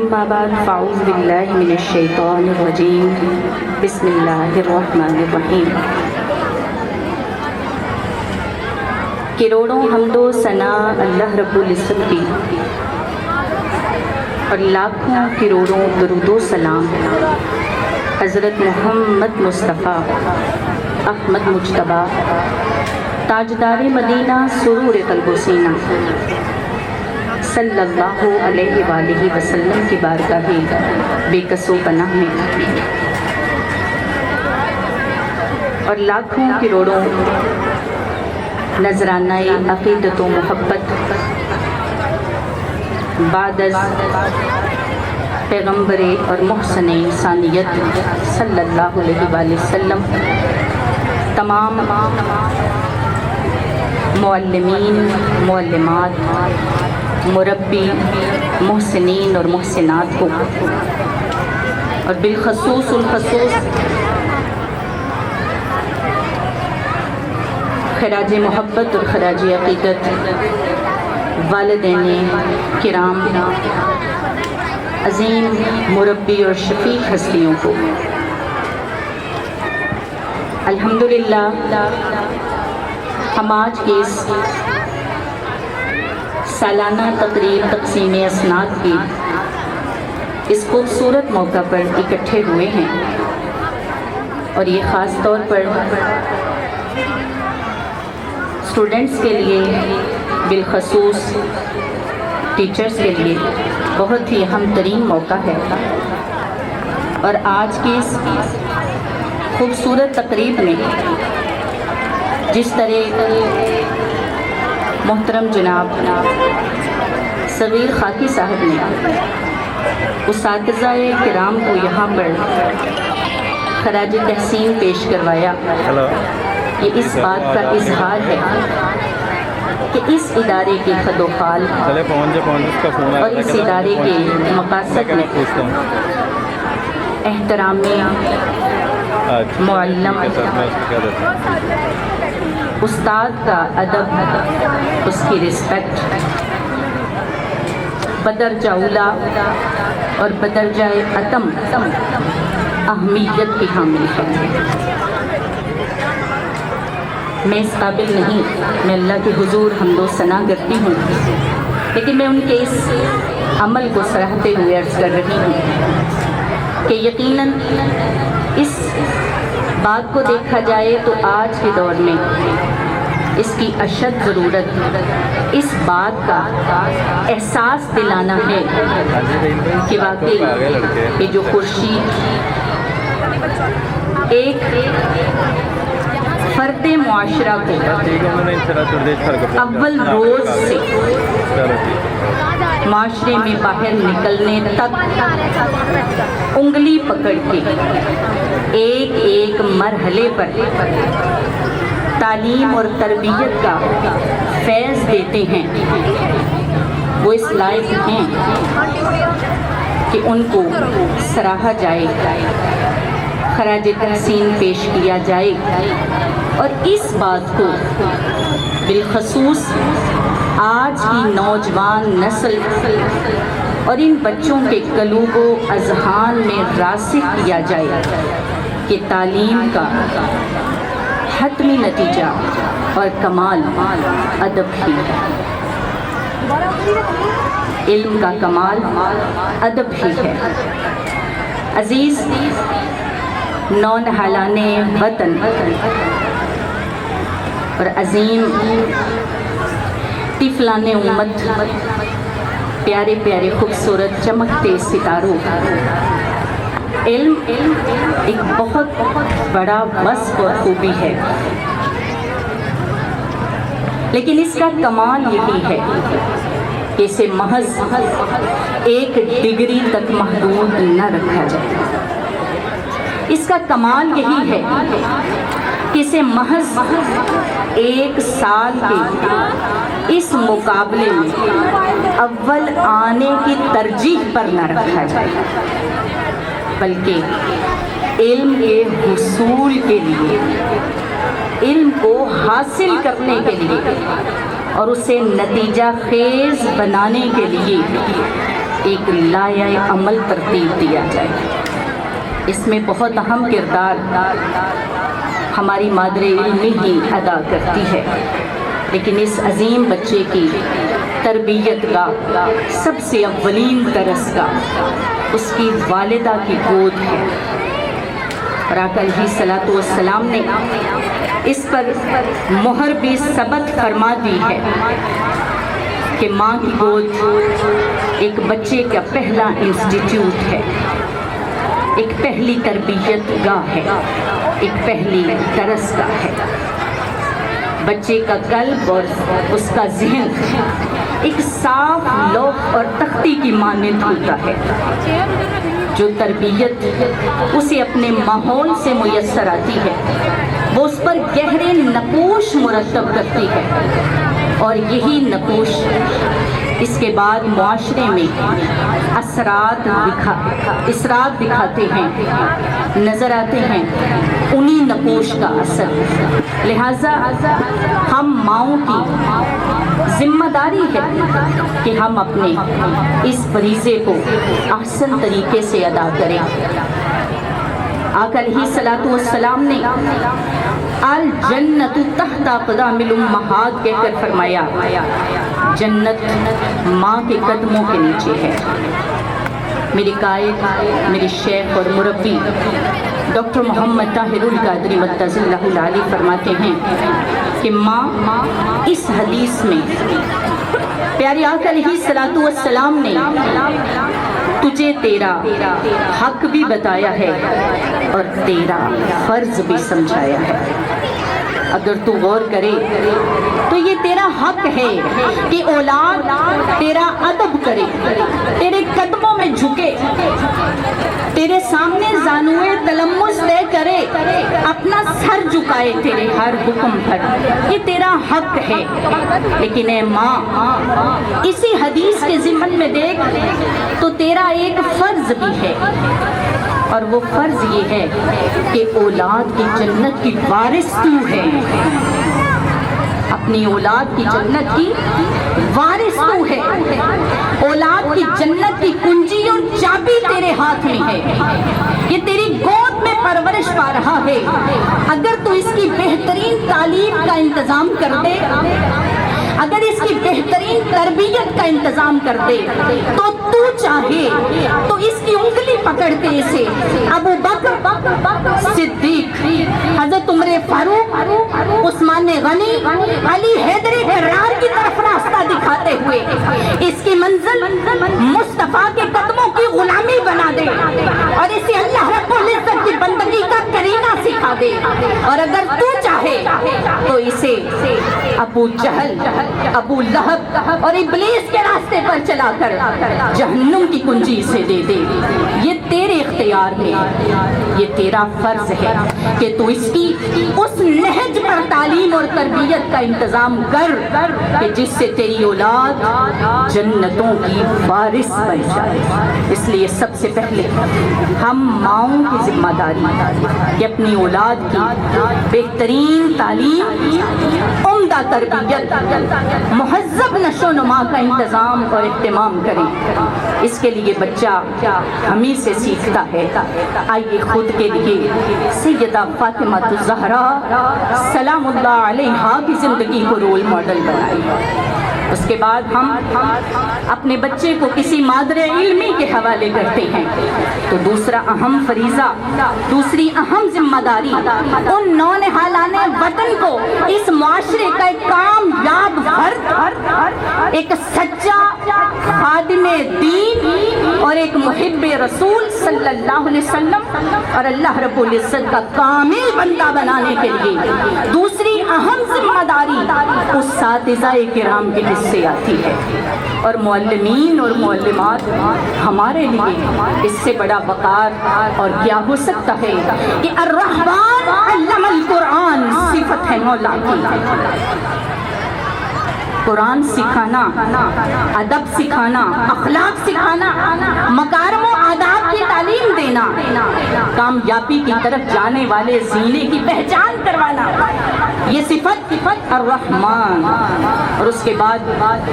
اما بعد فاعوذ باللہ من الشیطان الرجیم بسم اللہ الرحمن الرحیم۔ کروڑوں حمد و ثنا اللہ رب العزت کی اور لاکھوں کروڑوں درود و سلام حضرت محمد مصطفیٰ احمد مجتبیٰ تاجدار مدینہ سرور قلب و سینہ صلی اللہ علیہ وآلہ وسلم کی بارگاہ بے کس و پناہ میں اور لاکھوں کروڑوں نذرانہ عقیدت و محبت بعد از پیغمبر اور محسن انسانیت صلی اللہ علیہ وآلہ وسلم تمام معلمین، معلمات، مربی، محسنین اور محسنات کو اور بالخصوص خراج محبت اور خراج عقیدت والدین کرام، عظیم مربی اور شفیق ہستیوں کو الحمدللہ ہم آج کے اس سالانہ تقریب تقسیم اسناد کی اس خوبصورت موقع پر اکٹھے ہوئے ہیں اور یہ خاص طور پر اسٹوڈنٹس کے لیے، بالخصوص ٹیچرز کے لیے بہت ہی اہم ترین موقع ہے۔ اور آج کی اس خوبصورت تقریب میں جس طرح محترم جناب صغیر خاکی صاحب نے اساتذہ کرام کو یہاں پر خراج تحسین پیش کروایا، یہ اس بات کا اظہار ہے کہ اس ادارے کے خد و خال اور اس ادارے کے مقاصد میں احترام معلم، استاد کا ادب، اس کی رسپیکٹ بدرجہ اولا اور بدرجہ اتم اہمیت کی حامل ہے۔ میں اس قابل نہیں، میں اللہ کے حضور حمد و ثنا کرتی ہوں، لیکن میں ان کے اس عمل کو سراہتے ہوئے عرض کر رہی ہوں کہ یقیناً اس بات کو دیکھا جائے تو آج کے دور میں اس کی اشد ضرورت اس بات کا احساس دلانا ہے کہ واقعی یہ جو خورشید ایک فرد معاشرہ کو اول روز سے معاشرے میں باہر نکلنے تک انگلی پکڑ کے ایک ایک مرحلے پر تعلیم اور تربیت کا فیض دیتے ہیں، وہ اس لائق ہیں کہ ان کو سراہا جائے، خراج تحسین پیش کیا جائے اور اس بات کو بالخصوص آج کی نوجوان نسل اور ان بچوں کے قلوب و اذہان میں راسخ کیا جائے کہ تعلیم کا حتمی نتیجہ اور کمال ادب ہی ہے، علم کا کمال ادب ہی ہے۔ عزیز نونہالان وطن اور عظیم طفلان امت، پیارے پیارے خوبصورت چمکتے ستاروں، علم ایک بہت بڑا وصف اور خوبی ہے، لیکن اس کا کمال یہی ہے کہ اسے محض ایک ڈگری تک محدود نہ رکھا جائے۔ اس کا کمال یہی ہے کہ اسے محض ایک سال کے اس مقابلے میں اول آنے کی ترجیح پر نہ رکھا جائے، بلکہ علم کے حصول کے لیے، علم کو حاصل کرنے کے لیے اور اسے نتیجہ خیز بنانے کے لیے ایک لایہ عمل ترتیب دیا جائے۔ اس میں بہت اہم کردار ہماری مادر علمی ہی ادا کرتی ہے، لیکن اس عظیم بچے کی تربیت کا سب سے اولین درس کا اس کی والدہ کی گود ہے، اور آقا علیہ الصلوۃ والسلام نے اس پر مہر بھی ثبت فرما دی ہے کہ ماں کی گود ایک بچے کا پہلا انسٹیٹیوٹ ہے، ایک پہلی تربیت گاہ ہے، ایک پہلی درس گاہ ہے۔ بچے کا قلب اور اس کا ذہن ایک صاف لوح اور تختی کی مانند ہوتا ہے۔ جو تربیت اسے اپنے ماحول سے میسر آتی ہے وہ اس پر گہرے نقوش مرتب کرتی ہے، اور یہی نقوش اس کے بعد معاشرے میں اثرات دکھاتے ہیں، نظر آتے ہیں، انہی نقوش کا اثر۔ لہٰذا ہم ماؤں کی ذمہ داری ہے کہ ہم اپنے اس فریضے کو احسن طریقے سے ادا کریں۔ آقا علیہ الصلوۃ والسلام نے الجنت تحت اقدام الامہات کہہ کر فرمایا، جنت ماں کے قدموں کے نیچے ہے۔ میرے قائد، میرے شیخ اور مربی ڈاکٹر محمد طاہر القادری مدظ اللہ العالی فرماتے ہیں کہ ماں اس حدیث میں پیارے آقا علیہ الصلوۃ والسلام نے تجھے تیرا حق بھی بتایا ہے اور تیرا فرض بھی سمجھایا ہے۔ اگر تو غور کرے تو یہ تیرا حق ہے کہ اولاد تیرا ادب کرے، تیرے قدموں میں جھکے، تیرے سامنے زانوئے تلمس طے کرے، اپنا سر جھکائے تیرے ہر حکم پر، یہ تیرا حق ہے۔ لیکن اے ماں، اسی حدیث کے ضمن میں دیکھ تو تیرا ایک فرض بھی ہے، اور وہ فرض یہ ہے کہ اولاد کی جنت کی وارث تو ہے، اپنی اولاد کی جنت کی وارث تو ہے، اولاد کی جنت کی کنجی اور چابی تیرے ہاتھ میں ہے، یہ تیری گود میں پرورش پا رہا ہے۔ اگر تو اس کی بہترین تعلیم کا انتظام کر دے، اگر اس کی بہترین تربیت کا انتظام کر دے تو چاہے تو اس کی انگلی پکڑ کے اسے ابو بکر صدیق، حضرت عمر فاروق، عثمان غنی، علی حیدر کرار کی طرف راستہ دکھاتے ہوئے اس کی منزل مصطفیٰ کے قدموں کی غلامی بنا دے، اور اسے اللہ رب العزت کی بندگی کا کرینہ سکھا دے، اور اگر تو چاہے تو اسے ابو جہل، ابو لہب اور ابلیس کے راستے پر چلا کر جہنم کی کنجی سے دے دے۔ یہ تیرے اختیار میں، یہ تیرا فرض ہے کہ تو اس کی اس نہج پر تعلیم اور تربیت کا انتظام کر کہ جس سے تیری اولاد جنتوں کی وارث بن جائے۔ اس لیے سب سے پہلے ہم ماؤں کی ذمہ داری کہ اپنی اولاد کی بہترین تعلیم، عمدہ تربیت، مہذب نشو و نما کا انتظام اور اہتمام کریں۔ اس کے لیے بچہ ہمیں سے سیکھتا ہے۔ آئیے خود کے لیے سیدہ فاطمہ الزہرا سلام اللہ علیہا کی زندگی کو رول ماڈل بنائیں۔ اس کے بعد ہم اپنے بچے کو کسی مادر علمی کے حوالے کرتے ہیں تو دوسرا اہم فریضہ، دوسری اہم ذمہ داری ان نونہالان وطن کو اس معاشرے کا ایک کامیاب فرد، ایک سچا خادم دین اور ایک محب رسول صلی اللہ علیہ وسلم اور اللہ رب العزت کا کامل بندہ بنانے کے لیے دوسری اہم ذمہ داری اساتذہ کرام کے سے آتی ہے۔ اور معلمین اور معلمات ہمارے لیے اس سے بڑا وقار اور کیا ہو سکتا ہے کہ الرحمن علم القرآن صفت ہے مولا کی۔ قرآن سکھانا، ادب سکھانا، اخلاق سکھانا، مکارم و آداب کی تعلیم دینا، کامیابی کی طرف جانے والے زینے کی پہچان کروانا، یہ صفت الرحمن. اور اس کے بعد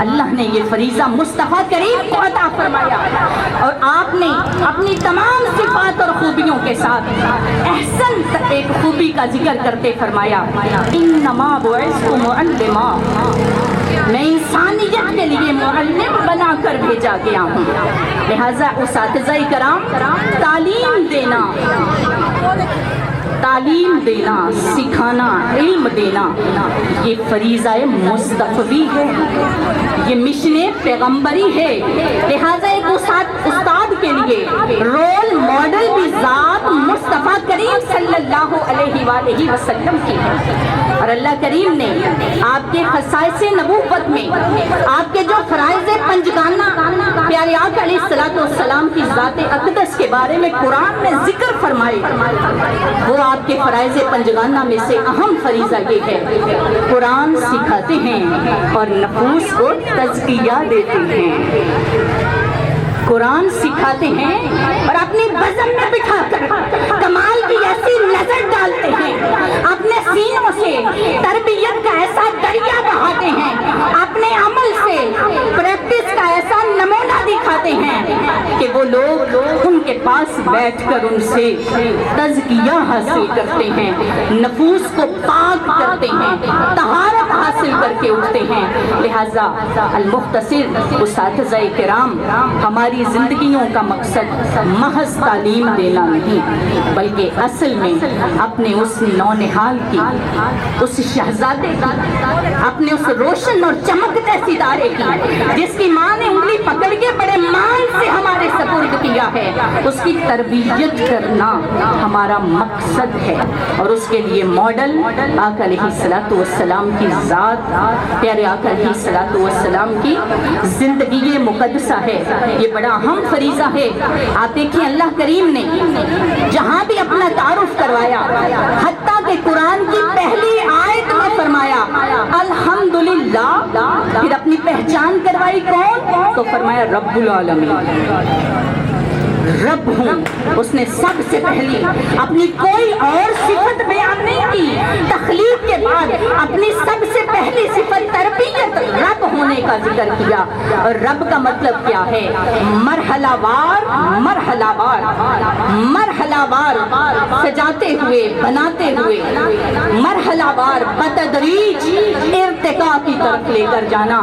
اللہ نے یہ فریضہ مصطفیٰ کریم کو عطا فرمایا اور آپ نے اپنی تمام صفات اور خوبیوں کے ساتھ احسن ایک خوبی کا ذکر کرتے فرمایا انما بعثت معلما، میں انسانیت کے لیے معلم بنا کر بھیجا گیا ہوں. لہٰذا اساتذہ کرام تعلیم دینا، سکھانا، علم دینا یہ فریضہ مصطفی ہے، یہ مشن پیغمبری ہے. لہٰذا ایک استاد کے لیے رول ماڈل بھی ذات مصطفیٰ کریم صلی اللہ علیہ وآلہ وسلم کی ہے. اور اللہ کریم نے آپ کے خصائص نبوت میں آپ کے جو فرائض پنجگانہ پیارے آقا علیہ الصلوۃ والسلام کی ذات اقدس کے بارے میں قرآن میں ذکر فرمائے. وہ آپ کے فرائض پنجگانہ میں سے اہم فریضہ یہ ہے قرآن سکھاتے ہیں اور نفوس کو تزکیہ دیتے ہیں. قرآن سکھاتے ہیں اور اپنی بزم میں بٹھا کر کمال کی ایسی نظر ڈالتے ہیں، اپنے سینوں سے تربیت کا ایسا دریا بہاتے ہیں، اپنے عمل سے پریکٹس کا ایسا نمونہ دکھاتے ہیں کہ وہ لوگ ان کے پاس بیٹھ کر ان سے تزکیہ حاصل کرتے ہیں، نفوس کو پاک کرتے ہیں، طہارت حاصل کر کے اٹھتے ہیں. لہٰذا المختصر اساتذہ کرام، ہماری زندگیوں کا مقصد محض تعلیم دینا نہیں، بلکہ اصل میں اپنے اس نونہال کی، اس شہزادے کی، اپنے اس روشن اور چمکتے ستارے کی جس کی ماں نے انگلی پکڑ کے بڑے مان سے ہمارے سپرد کیا ہے، اس کی تربیت کرنا ہمارا مقصد ہے. اور اس کے لیے ماڈل آقا علیہ الصلوۃ والسلام کی ذات، پیارے آقا علیہ الصلوۃ والسلام کی زندگی مقدسہ ہے. یہ بڑا اہم فریضہ ہے. آپ دیکھیں اللہ کریم نے جہاں بھی اپنا تعارف کروایا، حتیٰ کہ قرآن کی پہلی آیت میں فرمایا الحمدللہ، پھر اپنی پہچان کروائی کون؟ تو فرمایا رب العالمین، رب ہوں. اس نے سب سے پہلی اپنی کوئی اور صفت بیان نہیں کی. تخلیق کے بعد اپنی سب سے پہلی صفت تربیت، رب ہونے کا ذکر کیا. اور رب کا مطلب کیا ہے؟ مرحلہ وار مرحلہ وار مرحلہ وار سجاتے ہوئے، بناتے ہوئے، مرحلہ وار بتدریج ارتقاء کی طرف لے کر جانا،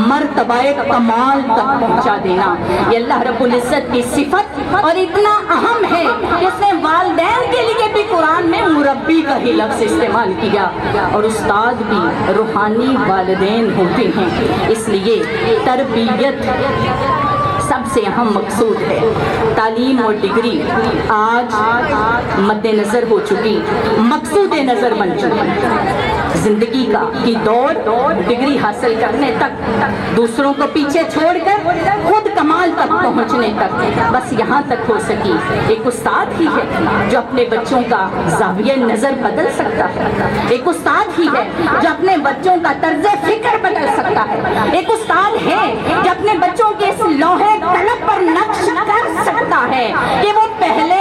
مرتبہ کمال تک پہنچا دینا. یہ اللہ رب العزت کی صفت اور اتنا اہم ہے کہ اس نے والدین کے لیے بھی قرآن میں مربی کا ہی لفظ استعمال کیا. اور استاد بھی روحانی والدین ہوتے ہیں. اس لیے تربیت سب سے اہم مقصود ہے. تعلیم اور ڈگری آج مد نظر ہو چکی، مقصود نظر بن چکی. زندگی کا کی دوڑ ڈگری حاصل کرنے تک، دوسروں کو پیچھے چھوڑ کر خود کمال تک پہنچنے تک، بس یہاں تک ہو سکی. ایک استاد ہی ہے جو اپنے بچوں کا زاویہ نظر بدل سکتا ہے. ایک استاد ہی ہے جو اپنے بچوں کا طرز فکر بدل سکتا ہے. ایک استاد ہے جو اپنے بچوں کے اس لوہے قلم پر نقش کر سکتا ہے کہ وہ پہلے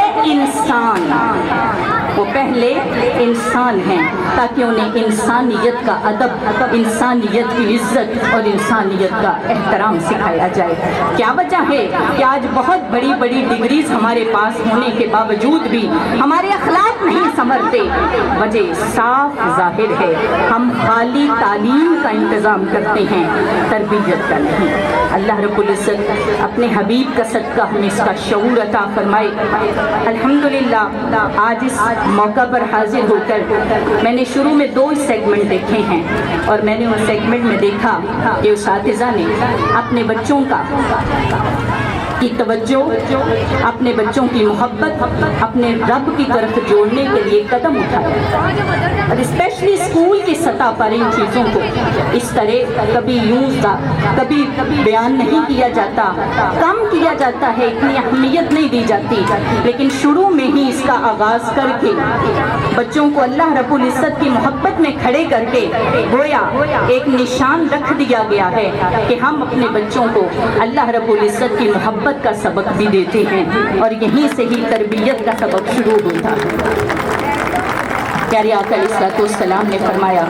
انسان ہیں، تاکہ انہیں انسانیت کا ادب، انسانیت کی عزت اور انسانیت کا احترام سکھایا جائے. کیا وجہ ہے کہ آج بہت بڑی بڑی ڈگریز ہمارے پاس ہونے کے باوجود بھی ہمارے اخلاق نہیں سنورتے؟ وجہ صاف ظاہر ہے، ہم خالی تعلیم کا انتظام کرتے ہیں، تربیت کا نہیں. اللہ رب العزت اپنے حبیب کا صدقہ ہمیں اس کا شعور عطا فرمائے. الحمدللہ آج اس موقع پر حاضر ہو کر میں نے شروع میں 2 سیگمنٹ دیکھے ہیں، اور میں نے ان سیگمنٹ میں دیکھا کہ اساتذہ نے اپنے بچوں کی توجہ، اپنے بچوں کی محبت اپنے رب کی طرف جوڑنے کے لیے قدم اٹھایا. اور اسپیشلی اسکول کی سطح پر ان چیزوں کو اس طرح کبھی کبھی بیان نہیں کیا جاتا، کم کیا جاتا ہے، اتنی اہمیت نہیں دی جاتی. لیکن شروع میں ہی اس کا آغاز کر کے بچوں کو اللہ رب العزت کی محبت میں کھڑے کر کے گویا ایک نشان رکھ دیا گیا ہے کہ ہم اپنے بچوں کو اللہ رب العزت کی محبت کا سبق بھی دیتے ہیں، اور یہیں سے ہی تربیت کا سبق شروع ہوتا ہے. پیارے آقا علیہ الصلوۃ والسلام نے فرمایا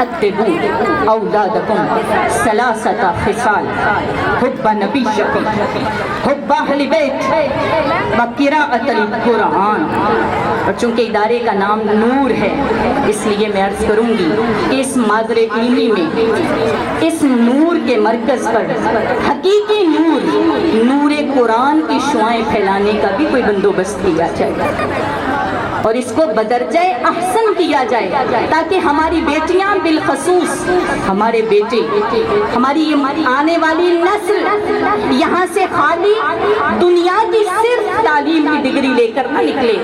ادبوا اولادکم ثلاثۃ خصال حب نبیکم حب اہل بیت وقراءۃ القرآن۔ اور چونکہ ادارے کا نام نور ہے اس لیے میں عرض کروں گی کہ اس مادر علمی میں اس نور کے مرکز پر حقیقی نور قرآن کی شعائیں پھیلانے کا بھی کوئی بندوبست کیا جائے اور اس کو بدرجہ احسن کیا جائے تاکہ ہماری بیٹیاں بالخصوص ہمارے بیٹے ہماری آنے والی نسل یہاں سے خالی دنیا کی صرف تعلیم کی ڈگری لے کر نہ نکلے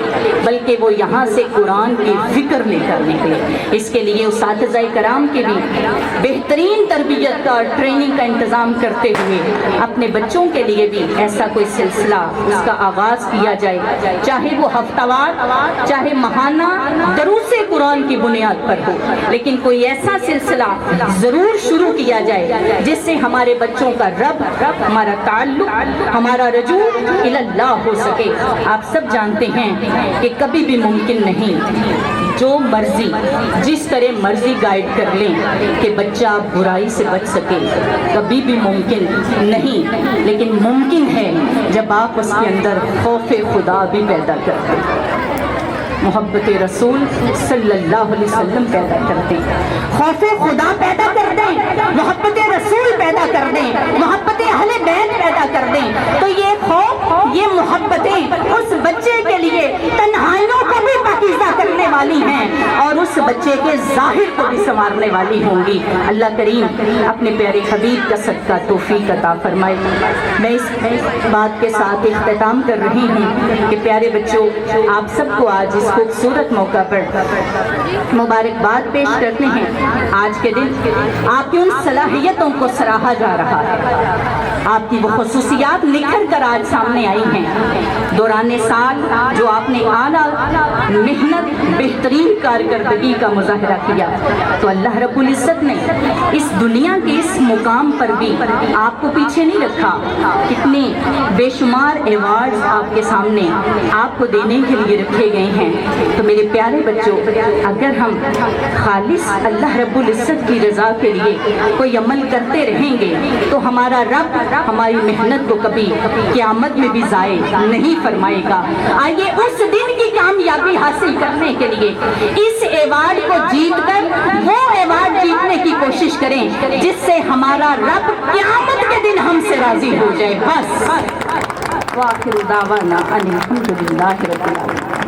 بلکہ وہ یہاں سے قرآن کی فکر لے کر نکلے۔ اس کے لیے اساتذہ کرام کے بھی بہترین تربیت کا اور ٹریننگ کا انتظام کرتے ہوئے اپنے بچوں کے لیے بھی ایسا کوئی سلسلہ اس کا آغاز کیا جائے، چاہے وہ ہفتہ وار چاہے ماہانہ دروس قرآن کی بنیاد پر ہو، لیکن کوئی ایسا سلسلہ ضرور شروع کیا جائے جس سے ہمارے بچوں کا رب ہمارا تعلق ہمارا رجوع الی اللہ ہو سکے۔ آپ سب جانتے ہیں کہ کبھی بھی ممکن نہیں جو مرضی جس طرح مرضی گائیڈ کر لیں کہ بچہ برائی سے بچ سکے، کبھی بھی ممکن نہیں، لیکن ممکن ہے جب آپ اس کے اندر خوف خدا بھی پیدا کرتے ہیں، محبت رسول صلی اللہ علیہ وسلم پیدا کر دیں، خوف خدا پیدا کر دیں، محبت رسول پیدا کر دیں، محبت اہل بیت پیدا کر دیں، تو یہ خوف یہ محبتیں اس بچے کے لیے تنہائیوں کو بھی پاکیزہ کرنے والی ہیں اور اس بچے کے ظاہر کو بھی سنوارنے والی ہوں گی۔ اللہ کریم اپنے پیارے حبیب کا صدقہ توفیق عطا فرمائے۔ میں اس بات کے ساتھ اختتام کر رہی ہوں کہ پیارے بچوں، آپ سب کو آج اس خوبصورت موقع پر مبارکباد پیش کرتے ہیں۔ آج کے دن آپ کی ان صلاحیتوں کو سراہا جا رہا ہے، آپ کی وہ خصوصیات نکھر کر آج سامنے آئی ہیں۔ دوران سال جو آپ نے اعلیٰ محنت بہترین کارکردگی کا مظاہرہ کیا، تو اللہ رب العزت نے اس دنیا کے اس مقام پر بھی آپ کو پیچھے نہیں رکھا۔ کتنے بے شمار ایوارڈز آپ کے سامنے آپ کو دینے کے لیے رکھے گئے ہیں۔ تو میرے پیارے بچوں، اگر ہم خالص اللہ رب العزت کی رضا کے لیے کوئی عمل کرتے رہیں گے تو ہمارا رب ہماری محنت کو کبھی قیامت میں بھی ضائع نہیں فرمائے گا۔ آئیے اس دن کی کامیابی حاصل کرنے کے لیے اس ایوارڈ کو جیت کر وہ ایوارڈ جیتنے کی کوشش کریں جس سے ہمارا رب قیامت کے دن ہم سے راضی ہو جائے۔ بس وآخر دعوانا ان الحمد للہ رب العالمین۔